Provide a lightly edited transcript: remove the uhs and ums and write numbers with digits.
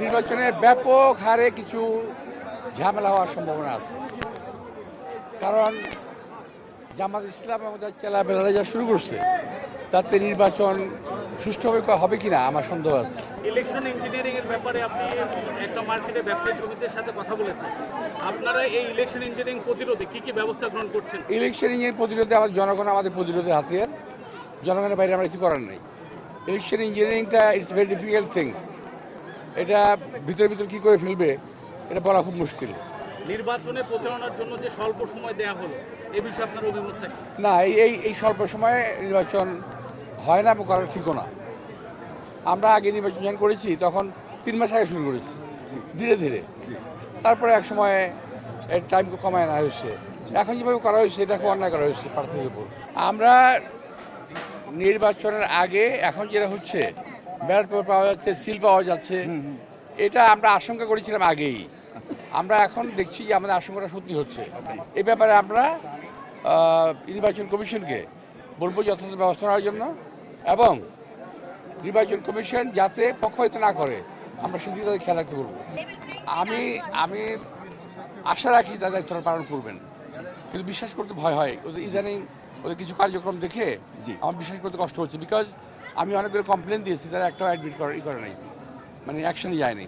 নির্বাচনে ব্যাপক হারে কিছু ঝামেলা হওয়ার সম্ভাবনা আছে, কারণ জামাত ইসলাম আমাদের চেলাবেলা যা শুরু করছে তাতে নির্বাচন সুষ্ঠুভাবে হবে কিনা আমার সন্দেহ আছে। ইলেকশন ইঞ্জিনিয়ারিং এর ব্যাপারে আপনি একটা মার্কেটে ব্যবসায়ী সমিতির সাথে কথা বলেছেন। আপনারা এই ইলেকশন ইঞ্জিনিয়ারিং প্রতিরোধে কি কি ব্যবস্থা গ্রহণ করছেন? ইলেকশন ইঞ্জিনিয়ারিং প্রতিরোধে আমাদের জনগণ আমাদের প্রতিরোধের হাতিয়ার, জনগণের বাইরে আমরা কিছু করার নেই। ইলেকশন ইঞ্জিনিয়ারিংটা ইটস ভেরি ডিফিকাল্ট থিং, এটা ভিতরে কী করে ফেলবে এটা বলা খুব মুশকিল। নির্বাচনে প্রচারণার জন্য যে স্বল্প সময় দেওয়া হলো এ বিষয়ে আপনার অভিমতটা কি? না, এই স্বল্প সময়ে নির্বাচন হয় না এবং করা ঠিকও না। আমরা আগে নির্বাচন করেছি তখন 3 মাস আগে শুরু করেছি ধীরে ধীরে, তারপরে এক সময় এর টাইম কমায় আনা হয়েছে। এখন যেভাবে করা হয়েছে এটা খুব অন্যায় করা হয়েছে প্রার্থীদের উপর। আমরা নির্বাচনের আগে এখন যেটা হচ্ছে ব্যালট পেপার পাওয়া যাচ্ছে, সিল পাওয়া যাচ্ছে, এটা আমরা আশঙ্কা করেছিলাম আগেই। আমরা এখন দেখছি যে আমাদের আশঙ্কাটা সত্যি হচ্ছে। এই ব্যাপারে আমরা নির্বাচন কমিশনকে বলবো যথাযথ ব্যবস্থা নেওয়ার জন্য, এবং নির্বাচন কমিশন যাতে পক্ষপাতিত্ব না করে আমরা সেদিকে তাদের খেয়াল রাখতে বলবো। আমি আশা রাখি তাদের দায়িত্বটা পালন করবেন, কিন্তু বিশ্বাস করতে ভয় হয়। ওদের ইদানিং ওদের কিছু কার্যক্রম দেখে আমার বিশ্বাস করতে কষ্ট হচ্ছে, বিকজ আমি অনেকগুলো কমপ্লেন দিয়েছি, তারা একটা অ্যাডমিট করে নাই, মানে অ্যাকশনে যায়নি।